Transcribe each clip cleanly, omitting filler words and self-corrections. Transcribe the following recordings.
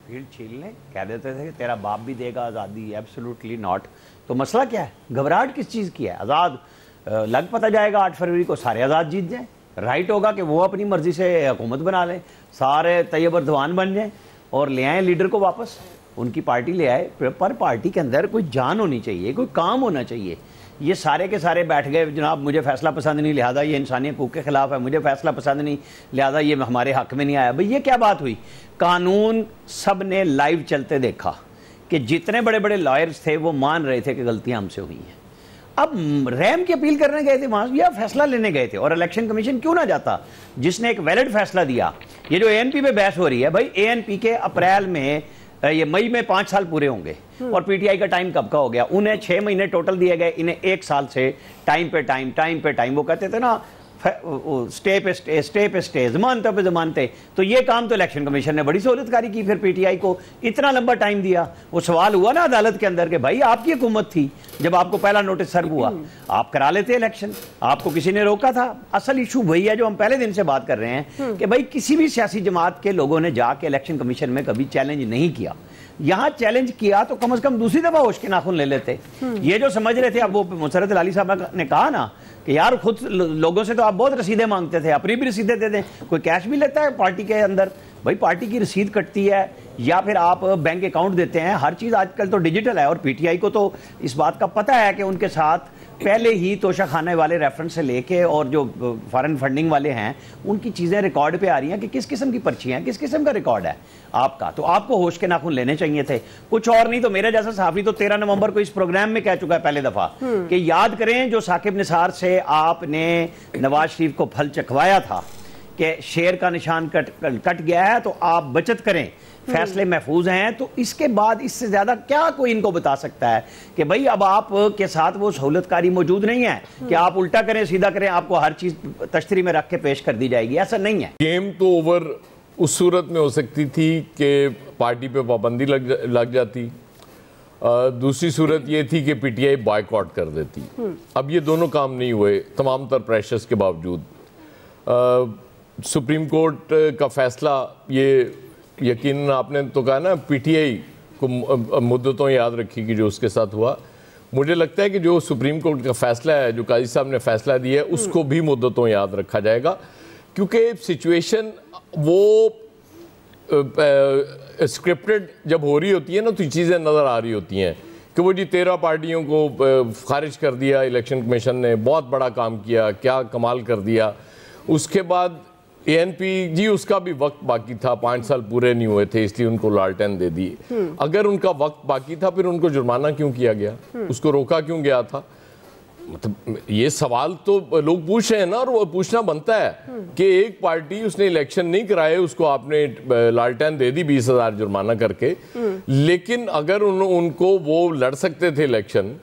Field छीन लें, कह देते थे कि तेरा बाप भी देगा आज़ादी, एब्सोल्युटली नॉट। तो मसला क्या है, घबराहट किस चीज़ की है? आज़ाद लग पता जाएगा 8 फरवरी को सारे आज़ाद जीत जाएं, राइट होगा कि वो अपनी मर्जी से हुकूमत बना लें, सारे तैयब अर्दवान बन जाएं और ले आएँ लीडर को वापस, उनकी पार्टी ले आए। पर पार्टी के अंदर कोई जान होनी चाहिए, कोई काम होना चाहिए। ये सारे के सारे बैठ गए, जनाब मुझे फैसला पसंद नहीं, लिहाजा ये इंसानी हकूक़ के ख़िलाफ़ है, मुझे फैसला पसंद नहीं, लिहाजा ये हमारे हक़ में नहीं आया। भाई ये क्या बात हुई? कानून सब ने लाइव चलते देखा कि जितने बड़े बड़े लॉयर्स थे वो मान रहे थे कि गलतियां हमसे हुई हैं। अब रैम की अपील करने गए थे वहां, या फैसला लेने गए थे, और इलेक्शन कमीशन क्यों ना जाता जिसने एक वैलिड फैसला दिया। ये जो एएनपी पे बहस हो रही है, भाई एएनपी के अप्रैल में, ये मई में 5 साल पूरे होंगे, और पीटीआई का टाइम कब का हो गया? उन्हें 6 महीने टोटल दिए गए, इन्हें 1 साल से टाइम पे टाइम। वो कहते थे ना स्टे पे स्टे, जमानतों पे जमानते। तो ये काम तो इलेक्शन कमीशन ने बड़ी सहूलतकारी की, फिर पीटीआई को इतना लंबा टाइम दिया। वो सवाल हुआ ना अदालत के अंदर कि भाई आपकी हुकूमत थी जब आपको पहला नोटिस सर्व हुआ, आप करा लेते इलेक्शन, आपको किसी ने रोका था? असल इशू वही है जो हम पहले दिन से बात कर रहे हैं कि भाई किसी भी सियासी जमात के लोगों ने जाके इलेक्शन कमीशन में कभी चैलेंज नहीं किया। यहाँ चैलेंज किया तो कम से कम दूसरी दफा होश के नाखून ले लेते। ये जो समझ रहे थे, अब वो मुसरत अली साहब ने कहा ना कि यार खुद लोगों से तो आप बहुत रसीदें मांगते थे, अपनी भी रसीदें दे दें, कोई कैश भी लेता है पार्टी के अंदर? भाई पार्टी की रसीद कटती है या फिर आप बैंक अकाउंट देते हैं, हर चीज़ आजकल तो डिजिटल है। और पीटीआई को तो इस बात का पता है कि उनके साथ पहले ही तोशा खाने वाले रेफरेंस से लेके और जो फॉरेन फंडिंग वाले हैं उनकी चीज़ें रिकॉर्ड पे आ रही हैं कि किस किस्म की पर्चियाँ हैं, किस किस्म का रिकॉर्ड है आपका। तो आपको होश के नाखून लेने चाहिए थे, कुछ और नहीं। तो मेरे जैसा सहाफ़ी तो 13 नवंबर को इस प्रोग्राम में कह चुका है पहले दफ़ा कि याद करें जो साकिब निसार से आपने नवाज शरीफ को फल चखवाया था कि शेर का निशान कट गया है तो आप बचत करें, फैसले महफूज हैं। तो इसके बाद इससे ज्यादा क्या कोई इनको बता सकता है कि भाई अब आप के साथ वो सहूलतकारी मौजूद नहीं है कि आप उल्टा करें सीधा करें, आपको हर चीज तश्तरी में रख के पेश कर दी जाएगी? ऐसा नहीं है। गेम तो ओवर उस सूरत में हो सकती थी कि पार्टी पे पाबंदी लग जाती, दूसरी सूरत ये थी कि पीटीआई बॉयकॉट कर देती। अब ये दोनों काम नहीं हुए तमाम तर प्रेशर्स के बावजूद। सुप्रीम कोर्ट का फैसला, ये यकीन आपने तो कहा ना पीटीआई को मुद्दतों याद रखेगी जो उसके साथ हुआ। मुझे लगता है कि जो सुप्रीम कोर्ट का फैसला है, जो काजी साहब ने फैसला दिया है, उसको भी मुद्दतों याद रखा जाएगा, क्योंकि सिचुएशन वो स्क्रिप्टेड जब हो रही होती है ना तो चीज़ें नज़र आ रही होती हैं कि वो जी 13 पार्टियों को खारिज कर दिया इलेक्शन कमीशन ने, बहुत बड़ा काम किया, क्या कमाल कर दिया। उसके बाद एएनपी जी उसका भी वक्त बाकी था, 5 साल पूरे नहीं हुए थे, इसलिए उनको लालटेन दे दिए। अगर उनका वक्त बाकी था फिर उनको जुर्माना क्यों किया गया, उसको रोका क्यों गया था? मतलब ये सवाल तो लोग पूछ रहे हैं ना, और वो पूछना बनता है कि एक पार्टी उसने इलेक्शन नहीं कराए, उसको आपने लालटेन दे दी 20,000 जुर्माना करके, लेकिन अगर उनको वो लड़ सकते थे इलेक्शन,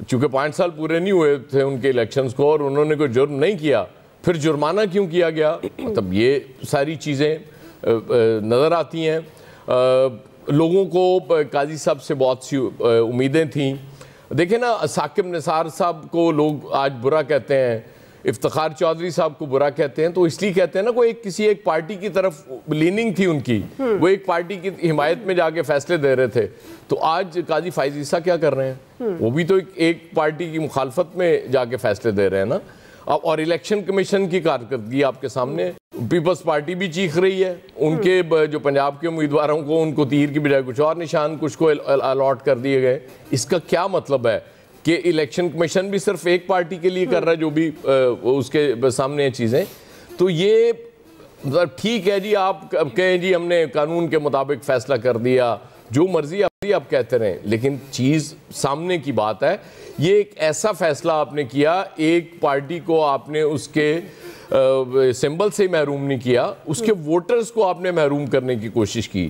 चूंकि 5 साल पूरे नहीं हुए थे उनके इलेक्शंस को और उन्होंने कोई जुर्म नहीं किया, फिर जुर्माना क्यों किया गया? मतलब ये सारी चीज़ें नज़र आती हैं। लोगों को काजी साहब से बहुत सी उम्मीदें थीं। देखें ना, साकिब निसार साहब को लोग आज बुरा कहते हैं, इफ्तिखार चौधरी साहब को बुरा कहते हैं, तो इसलिए कहते हैं ना, कोई किसी एक पार्टी की तरफ लीनिंग थी उनकी, वो एक पार्टी की हिमायत में जाके फैसले दे रहे थे। तो आज काजी फाइज ईसा क्या कर रहे हैं? वो भी तो एक पार्टी की मुखालफत में जाके फैसले दे रहे हैं ना। और इलेक्शन कमीशन की कारकर्दगी आपके सामने, पीपल्स पार्टी भी चीख रही है, उनके जो पंजाब के उम्मीदवारों को उनको तीर की बजाय कुछ और निशान कुछ को अलॉट कर दिए गए। इसका क्या मतलब है कि इलेक्शन कमीशन भी सिर्फ एक पार्टी के लिए कर रहा है जो भी उसके सामने है चीज़ें? तो ये मतलब ठीक है जी, आप कहें जी हमने कानून के मुताबिक फैसला कर दिया, जो मर्जी आप कहते रहें, लेकिन चीज़ सामने की बात है। ये एक ऐसा फैसला आपने किया, एक पार्टी को आपने उसके सिंबल से महरूम नहीं किया, उसके वोटर्स को आपने महरूम करने की कोशिश की।